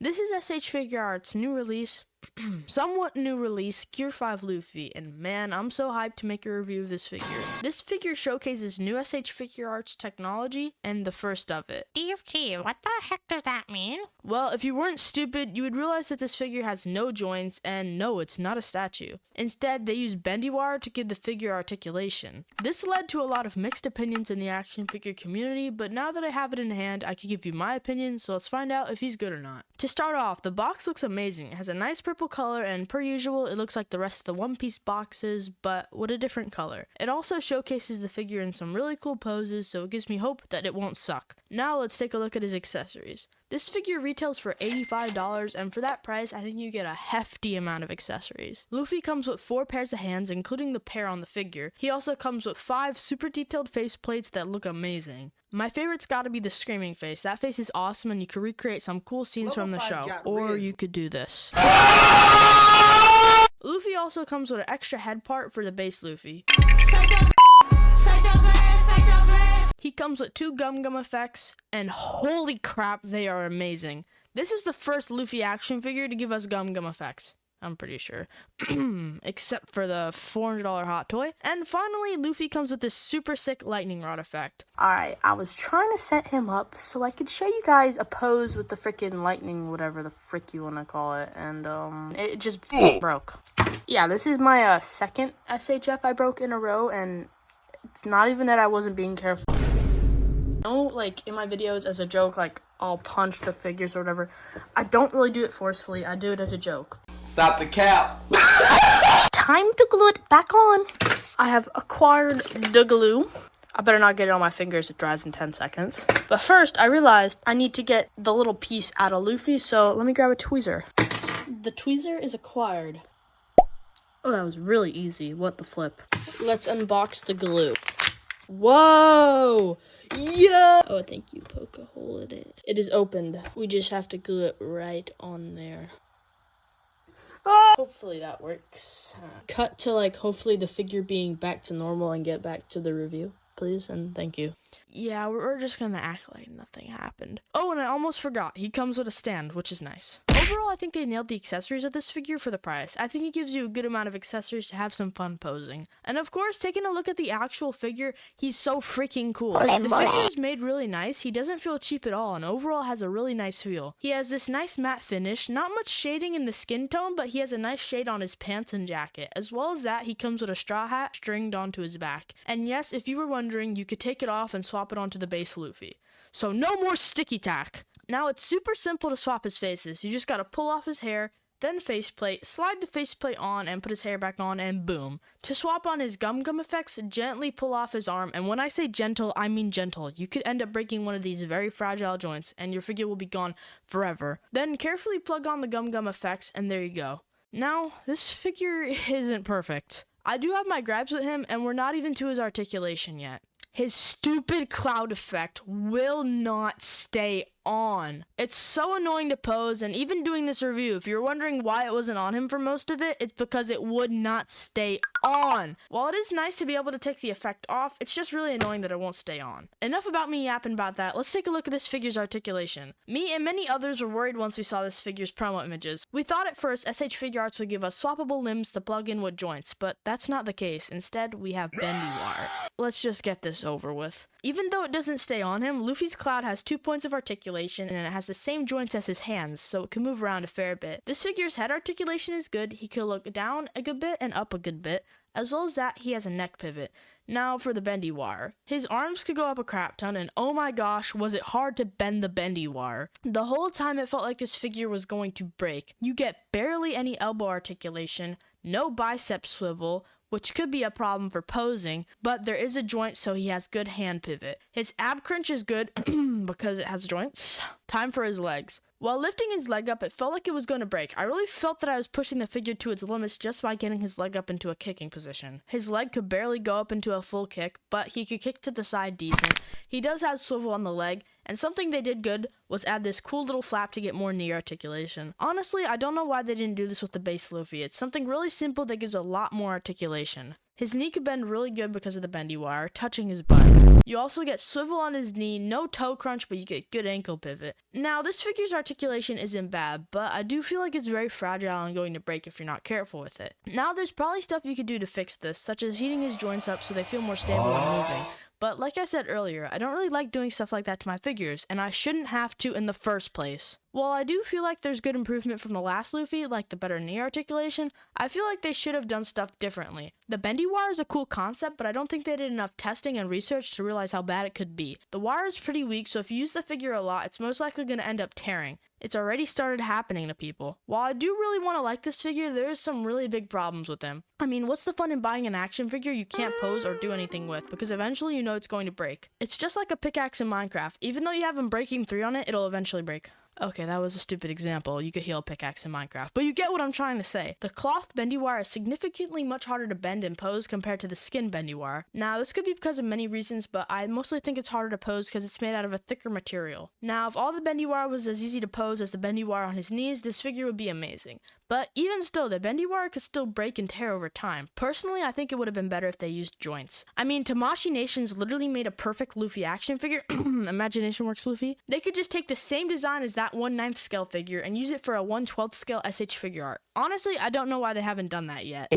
This is S.H.Figuarts' new release, somewhat new release, Gear 5 Luffy, and man, I'm so hyped to make a review of this figure. This figure showcases new S.H.Figuarts technology and the first of it. DFT, what the heck does that mean? Well, if you weren't stupid, you would realize that this figure has no joints, and no, it's not a statue. Instead, they use bendy wire to give the figure articulation. This led to a lot of mixed opinions in the action figure community, but now that I have it in hand, I can give you my opinion, so let's find out if he's good or not. To start off, the box looks amazing. It has a nice purple color, and per usual, it looks like the rest of the One Piece boxes, but with a different color. It also showcases the figure in some really cool poses, so it gives me hope that it won't suck. Now let's take a look at his accessories. This figure retails for $85, and for that price, I think you get a hefty amount of accessories. Luffy comes with 4 pairs of hands, including the pair on the figure. He also comes with 5 super detailed face plates that look amazing. My favorite's gotta be the screaming face. That face is awesome, and you can recreate some cool scenes from the show. Or you could do this. Luffy also comes with an extra head part for the base Luffy. He comes with 2 gum effects, and holy crap, they are amazing. This is the first Luffy action figure to give us gum effects. I'm pretty sure. Except for the $400 hot toy. And finally, Luffy comes with this super sick lightning rod effect. Alright, I was trying to set him up so I could show you guys a pose with the freaking lightning, whatever the frick you want to call it. And it just broke. Yeah, this is my second SHF I broke in a row, and it's not even that I wasn't being careful. I don't, like, in my videos as a joke, like, I'll punch the figures or whatever. I don't really do it forcefully. I do it as a joke. Stop the cap. Time to glue it back on. I have acquired the glue. I better not get it on my fingers. It dries in 10 seconds. But first, I realized I need to get the little piece out of Luffy, so let me grab a tweezer. The tweezer is acquired. Oh, that was really easy. What the flip? Let's unbox the glue. Whoa! Yeah! Oh, thank you. Poke a hole in it. It is opened. We just have to glue it right on there. Hopefully that works. Cut to, like, hopefully the figure being back to normal and get back to the review, please, and thank you. Yeah, we're just gonna act like nothing happened. Oh, and I almost forgot. He comes with a stand, which is nice. Overall, I think they nailed the accessories of this figure for the price. I think it gives you a good amount of accessories to have some fun posing. And of course, taking a look at the actual figure, he's so freaking cool. The figure is made really nice. He doesn't feel cheap at all, and overall has a really nice feel. He has this nice matte finish, not much shading in the skin tone, but he has a nice shade on his pants and jacket. As well as that, he comes with a straw hat stringed onto his back. And yes, if you were wondering, you could take it off and swap it onto the base Luffy. So no more sticky tack. Now it's super simple to swap his faces. You just gotta pull off his hair, then faceplate, slide the faceplate on and put his hair back on, and boom. To swap on his gum effects, gently pull off his arm, and when I say gentle, I mean gentle. You could end up breaking one of these very fragile joints, and your figure will be gone forever. Then carefully plug on the gum effects, and there you go. Now, this figure isn't perfect. I do have my gripes with him, and we're not even to his articulation yet. His stupid cloud effect will not stay on. It's so annoying to pose, and even doing this review, if you're wondering why it wasn't on him for most of it, it's because it would not stay on. While it is nice to be able to take the effect off, it's just really annoying that it won't stay on. Enough about me yapping about that. Let's take a look at this figure's articulation. Me and many others were worried once we saw this figure's promo images. We thought at first S.H.Figuarts would give us swappable limbs to plug in with joints, but that's not the case. Instead, we have bendy wire. Let's just get this over with. Even though it doesn't stay on him, Luffy's cloud has 2 points of articulation, and it has the same joints as his hands, so it can move around a fair bit. This figure's head articulation is good. He can look down a good bit and up a good bit. As well as that, he has a neck pivot. Now for the bendy wire. His arms could go up a crap ton, and oh my gosh, was it hard to bend the bendy wire. The whole time it felt like this figure was going to break. You get barely any elbow articulation, no bicep swivel, which could be a problem for posing, but there is a joint, so he has good hand pivot. His ab crunch is good because it has joints. Time for his legs. While lifting his leg up, it felt like it was going to break. I really felt that I was pushing the figure to its limits just by getting his leg up into a kicking position. His leg could barely go up into a full kick, but he could kick to the side decent. He does have swivel on the leg, and something they did good was add this cool little flap to get more knee articulation. Honestly, I don't know why they didn't do this with the base Luffy. It's something really simple that gives a lot more articulation. His knee could bend really good because of the bendy wire, touching his butt. You also get swivel on his knee, no toe crunch, but you get good ankle pivot. Now, this figure's articulation isn't bad, but I do feel like it's very fragile and going to break if you're not careful with it. Now, there's probably stuff you could do to fix this, such as heating his joints up so they feel more stable when moving. But like I said earlier, I don't really like doing stuff like that to my figures, and I shouldn't have to in the first place. While I do feel like there's good improvement from the last Luffy, like the better knee articulation, I feel like they should have done stuff differently. The bendy wire is a cool concept, but I don't think they did enough testing and research to realize how bad it could be. The wire is pretty weak, so if you use the figure a lot, it's most likely going to end up tearing. It's already started happening to people. While I do really want to like this figure, there is some really big problems with him. I mean, what's the fun in buying an action figure you can't pose or do anything with, because eventually you know it's going to break. It's just like a pickaxe in Minecraft. Even though you have Unbreaking 3 on it, it'll eventually break. Okay, that was a stupid example. You could heal a pickaxe in Minecraft, but you get what I'm trying to say. The cloth bendy wire is significantly much harder to bend and pose compared to the skin bendy wire. Now, this could be because of many reasons, but I mostly think it's harder to pose because it's made out of a thicker material. Now, if all the bendy wire was as easy to pose as the bendy wire on his knees, this figure would be amazing. But even still, the bendy wire could still break and tear over time. Personally, I think it would have been better if they used joints. I mean, Tamashii Nations literally made a perfect Luffy action figure. Imagination Works Luffy. They could just take the same design as that 1/9 scale figure and use it for a 1/12 scale S.H.Figuart. Honestly, I don't know why they haven't done that yet.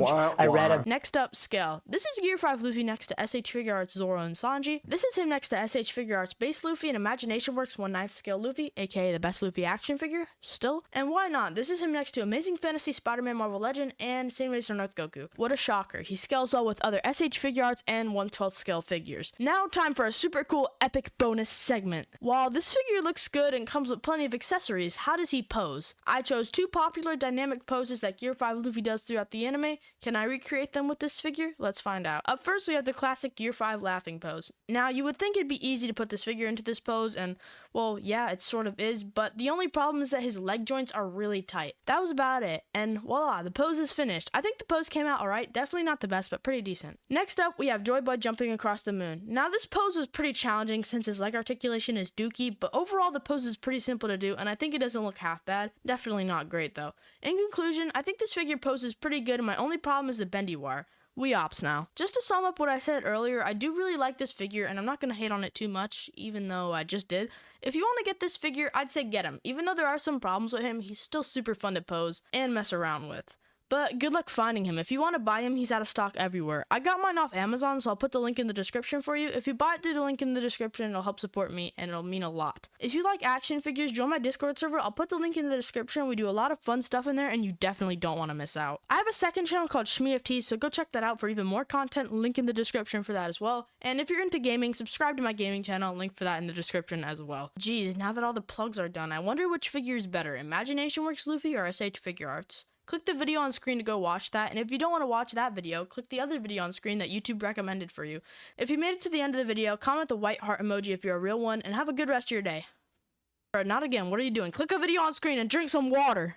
Next up, scale. This is Gear 5 Luffy next to S.H.Figuarts Zoro and Sanji. This is him next to S.H.Figuarts base Luffy and Imagination Works 1/9 scale Luffy, aka the best Luffy action figure, still. And why not? This is him next to Amazing Fantasy Spider-Man Marvel Legend and Same Racer North Goku. What a shocker. He scales well with other S.H.Figuarts and 1/12 scale figures. Now time for a super cool epic bonus segment. While this figure looks good and comes with plenty of accessories, how does he pose? I chose 2 popular dynamic poses that Gear 5 Luffy does throughout the anime. Can I recreate them with this figure? Let's find out. Up first, we have the classic Gear 5 laughing pose. Now, you would think it'd be easy to put this figure into this pose, and, well, yeah, it sort of is, but the only problem is that his leg joints are really tight. That was about it, and voila, the pose is finished. I think the pose came out alright, definitely not the best, but pretty decent. Next up, we have Joy Boy jumping across the moon. Now, this pose was pretty challenging since his leg articulation is dookie, but overall the pose is pretty simple to do, and I think it doesn't look half bad. Definitely not great, though. In conclusion, I think this figure poses pretty good, and my only problem is the bendy wire. We ops now. Just to sum up what I said earlier, I do really like this figure, and I'm not going to hate on it too much, even though I just did. If you want to get this figure, I'd say get him. Even though there are some problems with him, he's still super fun to pose and mess around with. But good luck finding him. If you want to buy him, he's out of stock everywhere. I got mine off Amazon, so I'll put the link in the description for you. If you buy it through the link in the description, it'll help support me, and it'll mean a lot. If you like action figures, join my Discord server. I'll put the link in the description. We do a lot of fun stuff in there, and you definitely don't want to miss out. I have a second channel called Shfiguarts, so go check that out for even more content. Link in the description for that as well. And if you're into gaming, subscribe to my gaming channel. Link for that in the description as well. Geez, now that all the plugs are done, I wonder which figure is better, Imagination Works Luffy or S.H.Figuarts? Click the video on screen to go watch that, and if you don't want to watch that video, click the other video on screen that YouTube recommended for you. If you made it to the end of the video, comment the white heart emoji if you're a real one, and have a good rest of your day. Or not again, what are you doing? Click a video on screen and drink some water!